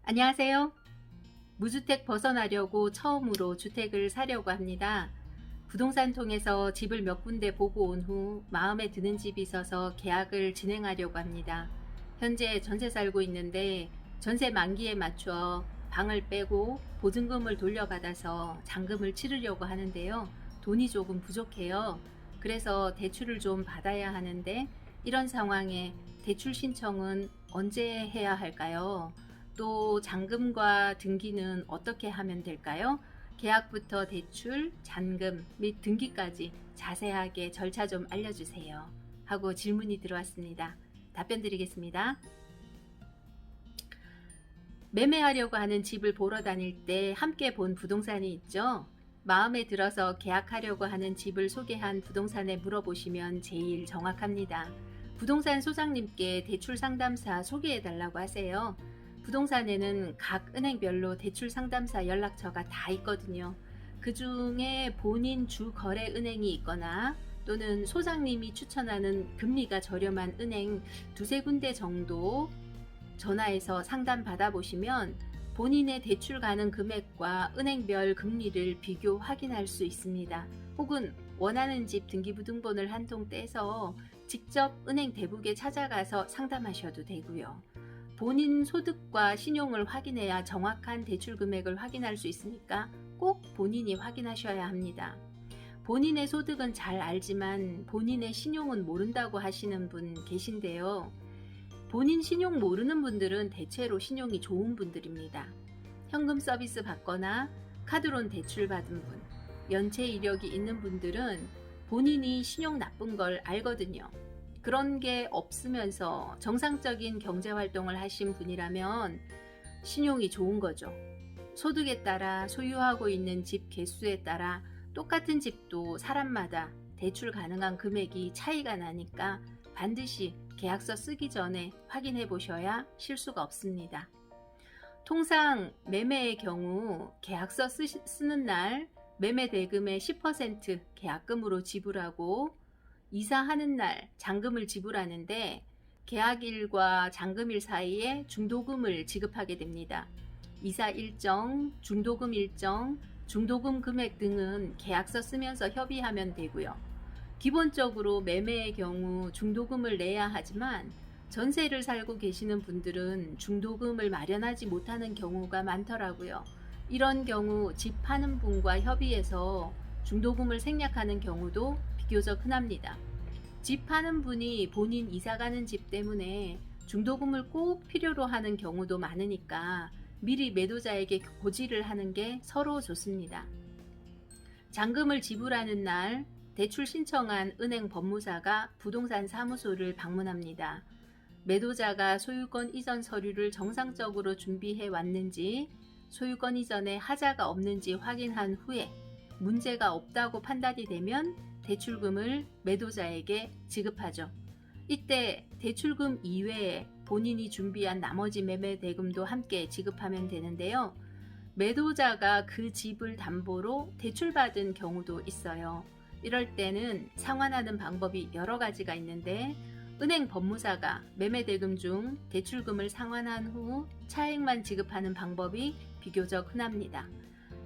안녕하세요. 무주택 벗어나려고 처음으로 주택을 사려고 합니다. 부동산 통해서 집을 몇 군데 보고 온 후 마음에 드는 집이 있어서 계약을 진행하려고 합니다. 현재 전세 살고 있는데 전세 만기에 맞춰 방을 빼고 보증금을 돌려받아서 잔금을 치르려고 하는데요. 돈이 조금 부족해요. 그래서 대출을 좀 받아야 하는데 이런 상황에 대출 신청은 언제 해야 할까요? 또 잔금과 등기는 어떻게 하면 될까요? 계약부터 대출, 잔금 및 등기까지 자세하게 절차 좀 알려주세요. 하고 질문이 들어왔습니다. 답변 드리겠습니다. 매매하려고 하는 집을 보러 다닐 때 함께 본 부동산이 있죠. 마음에 들어서 계약하려고 하는 집을 소개한 부동산에 물어보시면 제일 정확합니다. 부동산 소장님께 대출 상담사 소개해달라고 하세요. 부동산에는 각 은행별로 대출 상담사 연락처가 다 있거든요. 그 중에 본인 주 거래 은행이 있거나 또는 소장님이 추천하는 금리가 저렴한 은행 두세 군데 정도 전화해서 상담 받아보시면 본인의 대출 가능 금액과 은행별 금리를 비교 확인할 수 있습니다. 혹은 원하는 집 등기부등본을 한 통 떼서 직접 은행 대북에 찾아가서 상담하셔도 되고요. 본인 소득과 신용을 확인해야 정확한 대출 금액을 확인할 수 있으니까 꼭 본인이 확인하셔야 합니다. 본인의 소득은 잘 알지만 본인의 신용은 모른다고 하시는 분 계신데요. 본인 신용 모르는 분들은 대체로 신용이 좋은 분들입니다. 현금 서비스 받거나 카드론 대출 받은 분, 연체 이력이 있는 분들은 본인이 신용 나쁜 걸 알거든요. 그런 게 없으면서 정상적인 경제활동을 하신 분이라면 신용이 좋은 거죠. 소득에 따라 소유하고 있는 집 개수에 따라 똑같은 집도 사람마다 대출 가능한 금액이 차이가 나니까 반드시 계약서 쓰기 전에 확인해 보셔야 실수가 없습니다. 통상 매매의 경우 계약서 쓰는 날 매매 대금의 10% 계약금으로 지불하고 이사하는 날 잔금을 지불하는데 계약일과 잔금일 사이에 중도금을 지급하게 됩니다. 이사 일정, 중도금 일정, 중도금 금액 등은 계약서 쓰면서 협의하면 되고요. 기본적으로 매매의 경우 중도금을 내야 하지만 전세를 살고 계시는 분들은 중도금을 마련하지 못하는 경우가 많더라고요. 이런 경우 집 파는 분과 협의해서 중도금을 생략하는 경우도 비교적 흔합니다. 집 파는 분이 본인 이사가는 집 때문에 중도금을 꼭 필요로 하는 경우도 많으니까 미리 매도자에게 고지를 하는 게 서로 좋습니다. 잔금을 지불하는 날 대출 신청한 은행 법무사가 부동산 사무소를 방문합니다. 매도자가 소유권 이전 서류를 정상적으로 준비해 왔는지, 소유권 이전에 하자가 없는지 확인한 후에 문제가 없다고 판단이 되면 대출금을 매도자에게 지급하죠. 이때 대출금 이외에 본인이 준비한 나머지 매매 대금도 함께 지급하면 되는데요. 매도자가 그 집을 담보로 대출받은 경우도 있어요. 이럴 때는 상환하는 방법이 여러 가지가 있는데 은행 법무사가 매매 대금 중 대출금을 상환한 후 차액만 지급하는 방법이 비교적 흔합니다.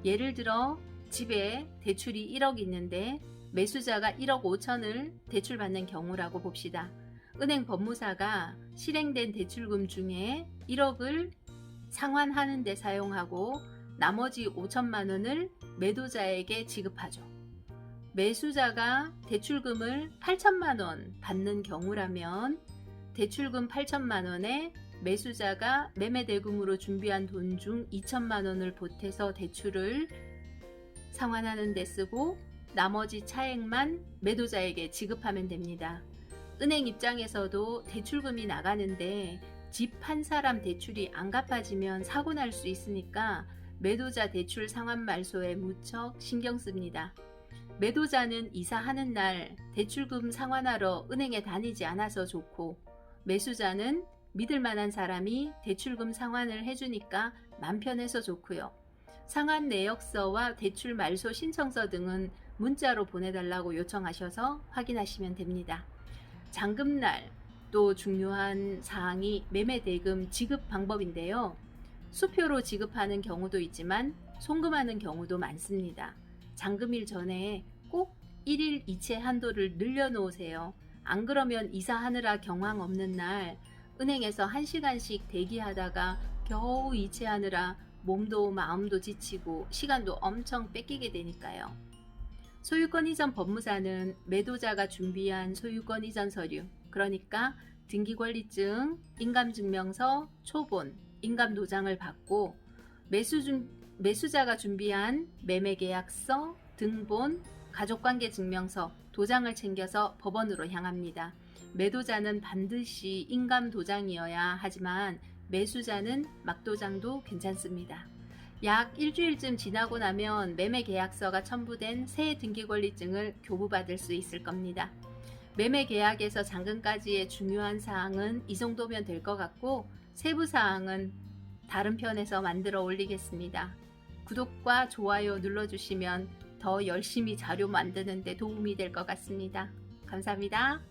예를 들어 집에 대출이 1억 있는데 매수자가 1억 5천을 대출받는 경우라고 봅시다. 은행 법무사가 실행된 대출금 중에 1억을 상환하는 데 사용하고 나머지 5천만 원을 매도자에게 지급하죠. 매수자가 대출금을 8천만 원 받는 경우라면 대출금 8천만 원에 매수자가 매매대금으로 준비한 돈 중 2천만 원을 보태서 대출을 상환하는 데 쓰고 나머지 차액만 매도자에게 지급하면 됩니다. 은행 입장에서도 대출금이 나가는데 집 한 사람 대출이 안 갚아지면 사고 날 수 있으니까 매도자 대출 상환 말소에 무척 신경 씁니다. 매도자는 이사하는 날 대출금 상환하러 은행에 다니지 않아서 좋고 매수자는 믿을 만한 사람이 대출금 상환을 해주니까 맘 편해서 좋고요. 상환 내역서와 대출 말소 신청서 등은 문자로 보내달라고 요청하셔서 확인하시면 됩니다. 잔금날 또 중요한 사항이 매매 대금 지급 방법인데요. 수표로 지급하는 경우도 있지만 송금하는 경우도 많습니다. 잔금일 전에 꼭 1일 이체 한도를 늘려놓으세요. 안 그러면 이사하느라 경황 없는 날 은행에서 1시간씩 대기하다가 겨우 이체하느라 몸도 마음도 지치고 시간도 엄청 뺏기게 되니까요. 소유권 이전 법무사는 매도자가 준비한 소유권 이전 서류, 그러니까 등기권리증, 인감증명서, 초본, 인감도장을 받고 매수자가 준비한 매매계약서, 등본, 가족관계증명서, 도장을 챙겨서 법원으로 향합니다. 매도자는 반드시 인감도장이어야 하지만 매수자는 막도장도 괜찮습니다. 약 일주일쯤 지나고 나면 매매계약서가 첨부된 새 등기권리증을 교부받을 수 있을 겁니다. 매매계약에서 잔금까지의 중요한 사항은 이 정도면 될 것 같고 세부 사항은 다른 편에서 만들어 올리겠습니다. 구독과 좋아요 눌러주시면 더 열심히 자료 만드는 데 도움이 될 것 같습니다. 감사합니다.